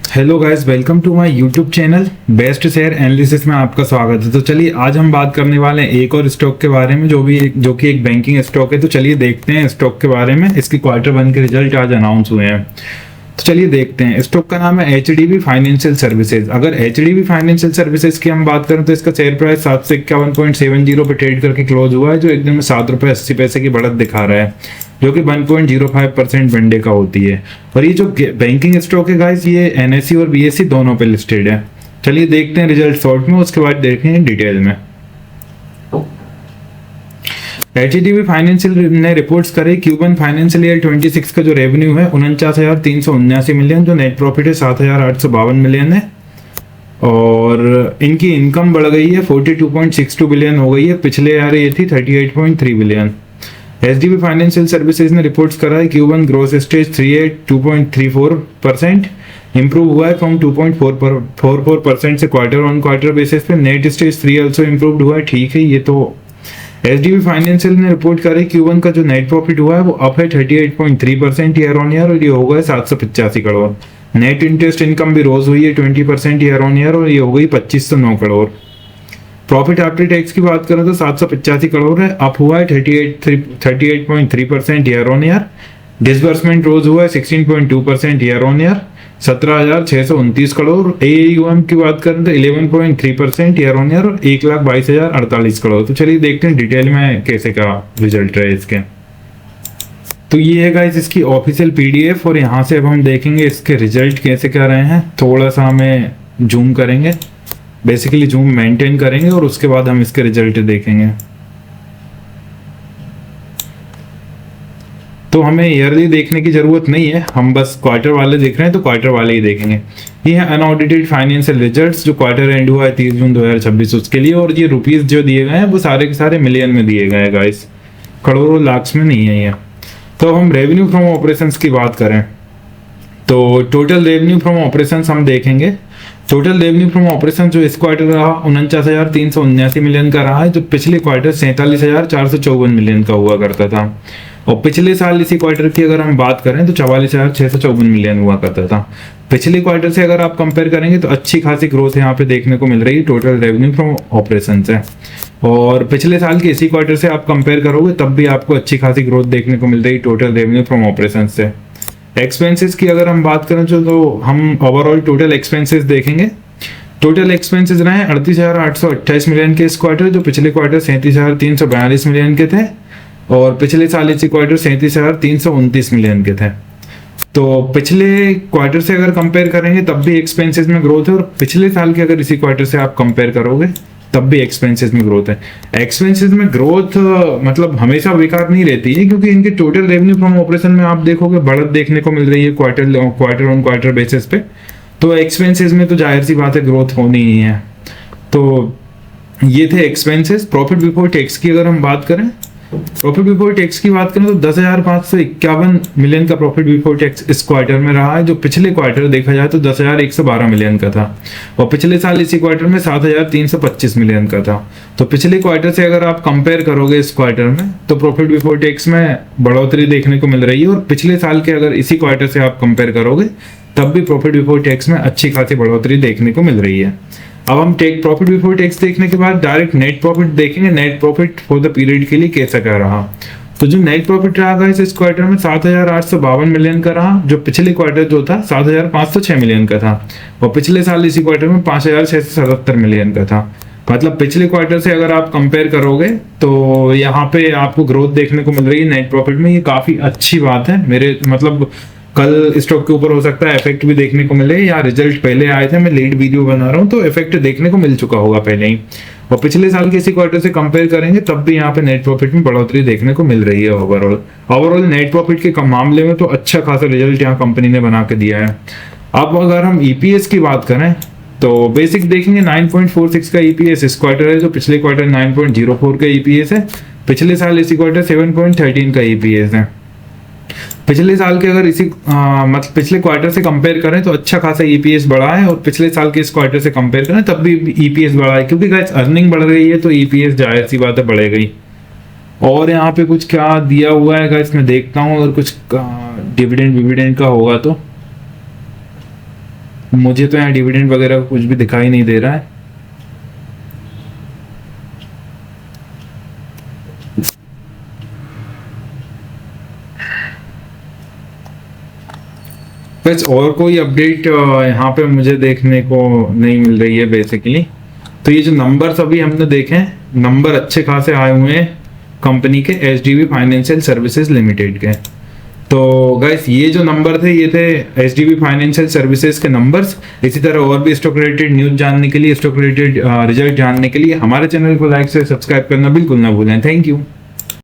Hello guys, welcome to my YouTube channel best share analysis में आपका स्वागत है। तो चलिए आज हम बात करने वाले हैं एक और स्टॉक के बारे में जो कि एक बैंकिंग स्टॉक है। तो चलिए देखते हैं स्टॉक के बारे में। इसकी क्वार्टर वन के रिजल्ट आज अनाउंस हुए हैं, तो चलिए देखते हैं। स्टॉक का नाम है HDB फाइनेंशियल सर्विसेज। अगर HDB फाइनेंशियल सर्विसेज की हम बात करें तो इसका शेयर प्राइस 751.70 पे ट्रेड करके क्लोज हुआ है, जो एकदम में ₹7.80 की बढ़त दिखा रहा है, जो कि 1.05% वनडे का होती है। और ये जो बैंकिंग स्टॉक है गाइस, ये NSE और BSE दोनों पे लिस्टेड है। चलिए देखते हैं रिजल्ट शॉर्ट में, उसके बाद देखेंगे डिटेल में। HDB फाइनेंशियल ने रिपोर्ट्स करे Q1 फाइनेंशियल ईयर 26 का जो रेवेन्यू है 49,379 मिलियन, जो नेट प्रॉफिट है 7,852 मिलियन है, और इनकी इनकम बढ़ गई है 42.62 बिलियन हो गई है। पिछले ईयर ये थी 38.3 बिलियन। HDB फाइनेंशियल सर्विसेज ने रिपोर्ट्स करा है Q1 ग्रोथ स्टेज 2.34% इंप्रूव हुआ है फ्रॉम 2.44% से क्वार्टर ऑन क्वार्टर बेसिस पे। नेट स्टेज 3 ऑल्सो इंप्रूव्ड हुआ है, ठीक है। ये तो HDB फाइनेंशियल ने रिपोर्ट करा है Q1 का जो नेट प्रॉफिट हुआ है वो अप है 38.3% ईयर ऑन ईयर, और ये होगा 785 करोड़। नेट इंटरेस्ट इनकम भी रोज हुई है 20% ईयर ऑन ईयर, और ये हो गई 2509 करोड़। प्रॉफिट आफ्टर टैक्स की बात करें तो 785 करोड़ है, अप हुआ है 38.3% ईयर ऑन ईयर। डिसबर्समेंट रोज हुआ है 16.2% year on year, 17,629 crore. AUM की बात करें तो 11.3% ईयर ऑन ईयर, और 1,22,048 करोड़। तो चलिए देखते हैं डिटेल में कैसे का रिजल्ट रहे इसके। तो ये है गाइस इसकी ऑफिशियल PDF, और यहाँ से अब हम देखेंगे इसके रिजल्ट कैसे क्या रहे हैं। थोड़ा सा हमें जूम करेंगे, बेसिकली जूम मेंटेन करेंगे, और उसके बाद हम इसके रिजल्ट देखेंगे। तो हमें ईयरली देखने की जरूरत नहीं है, हम बस क्वार्टर वाले देख रहे हैं तो क्वार्टर वाले ही देखेंगे। ये है अनऑडिटेड फाइनेंशियल रिजल्ट्स, जो क्वार्टर एंड हुआ है 30 जून 2026 उसके लिए। और ये रुपीस जो दिए गए हैं वो सारे के सारे मिलियन में दिए गए हैं गाइस, करोड़ों लाख्स में नहीं है ये। तो हम रेवेन्यू फ्रॉम ऑपरेशंस की बात करें तो टोटल रेवेन्यू फ्रॉम ऑपरेशंस हम देखेंगे। टोटल रेवेन्यू फ्रॉम ऑपरेशन जो इस क्वार्टर रहा 49,379 मिलियन का रहा है, जो पिछले क्वार्टर 47,454 मिलियन का हुआ करता था। और पिछले साल इसी क्वार्टर की अगर हम बात करें तो 44,654 मिलियन हुआ करता था। पिछले क्वार्टर से अगर आप कंपेयर करेंगे तो अच्छी खासी ग्रोथ यहाँ पे देखने को मिल रही है टोटल रेवेन्यू फ्रॉम ऑपरेशन से। और पिछले साल के इसी क्वार्टर से आप कंपेयर करोगे तब भी आपको अच्छी खासी ग्रोथ देखने को मिल रही है टोटल रेवेन्यू फ्रॉम ऑपरेशन से। एक्सपेंसेस की अगर हम बात करें तो हम ओवरऑल टोटल एक्सपेंसेस देखेंगे। टोटल एक्सपेंसेस रहे 38,828 मिलियन के इस क्वार्टर, जो पिछले क्वार्टर 37,342 मिलियन के थे, और पिछले साल इसी क्वार्टर 37,329 मिलियन के थे। तो पिछले क्वार्टर से अगर कंपेयर करेंगे तब भी एक्सपेंसेस में ग्रोथ है, और पिछले साल के अगर इसी क्वार्टर से आप कंपेयर करोगे तब भी एक्सपेंसेस में ग्रोथ है। एक्सपेंसेस में ग्रोथ मतलब हमेशा बेकार नहीं रहती है, क्योंकि इनके टोटल रेवेन्यू फ्रॉम ऑपरेशन में आप देखोगे बढ़त देखने को मिल रही है क्वार्टर ऑन क्वार्टर बेसिस पे। तो एक्सपेंसेस में तो जाहिर सी बात है ग्रोथ होनी ही है। तो ये थे एक्सपेंसेस। प्रॉफिट बिफोर टैक्स की अगर हम बात करें, प्रॉफिट बिफोर टैक्स की बात करें तो 10,551 मिलियन का प्रॉफिट बिफोर टैक्स इस क्वार्टर में रहा है, जो पिछले क्वार्टर देखा जाए तो 10,112 मिलियन का था, और पिछले साल इसी क्वार्टर में 7,325 मिलियन का था। तो पिछले क्वार्टर से अगर आप कंपेयर करोगे इस क्वार्टर में तो प्रॉफिट बिफोर टैक्स में बढ़ोतरी देखने को मिल रही है, और पिछले साल के अगर इसी क्वार्टर से आप कंपेयर करोगे तब भी प्रॉफिट बिफोर टैक्स में अच्छी खासी बढ़ोतरी देखने को मिल रही है। अब हम प्रॉफिट बिफोर टैक्स देखने के बाद डायरेक्ट नेट प्रॉफिट देखेंगे। Net profit for the period के लिए कैसा क्या रहा। तो जो नेट प्रॉफिट रहा इस क्वार्टर में 7,852 मिलियन का रहा, जो पिछले क्वार्टर जो था 7,506 मिलियन का था, और पिछले साल इसी क्वार्टर में 5,677 मिलियन का था। मतलब पिछले क्वार्टर से अगर आप कंपेयर करोगे तो यहाँ पे आपको ग्रोथ देखने को मिल रही है नेट प्रॉफिट में। ये काफी अच्छी बात है। मेरे मतलब कल स्टॉक के ऊपर हो सकता है इफेक्ट भी देखने को मिले, या रिजल्ट पहले आए थे, मैं लेट वीडियो बना रहा हूँ तो इफेक्ट देखने को मिल चुका होगा पहले ही। और पिछले साल के इसी क्वार्टर से कंपेयर करेंगे तब भी यहाँ पे नेट प्रॉफिट में बढ़ोतरी देखने को मिल रही है। ओवरऑल नेट प्रॉफिट के मामले में तो अच्छा खासा रिजल्ट यहाँ कंपनी ने बना के दिया है। अब अगर हम EPS की बात करें तो बेसिक देखेंगे 9.46 का EPS इस क्वार्टर है, जो पिछले क्वार्टर 9.04 का EPS है। पिछले साल इसी क्वार्टर 7.13 का EPS है। पिछले साल के अगर इसी मतलब पिछले क्वार्टर से कंपेयर करें तो अच्छा खासा EPS बढ़ा है, और पिछले साल के इस क्वार्टर से कंपेयर करें तब भी EPS बढ़ा है, क्योंकि गाइस अर्निंग बढ़ रही है तो EPS जाहिर सी बात है बढ़ेगा ही। और यहाँ पे कुछ क्या दिया हुआ है गाइस मैं देखता हूँ, अगर कुछ डिविडेंड का होगा तो मुझे तो यहाँ डिविडेंड वगैरह कुछ भी दिखाई नहीं दे रहा है। बस और कोई अपडेट यहाँ पे मुझे देखने को नहीं मिल रही है बेसिकली। तो ये जो नंबर्स अभी हमने देखे हैं, नंबर अच्छे खासे आए हुए हैं कंपनी के एचडीबी फाइनेंशियल सर्विसेज लिमिटेड के। तो गाइस ये जो नंबर थे ये थे एचडीबी फाइनेंशियल सर्विसेज के नंबर्स। इसी तरह और भी स्टॉक रिलेटेड न्यूज जानने के लिए, स्टॉक रिलेटेड रिजल्ट जानने के लिए हमारे चैनल को लाइक से सब्सक्राइब करना बिल्कुल ना भूलें। Thank you.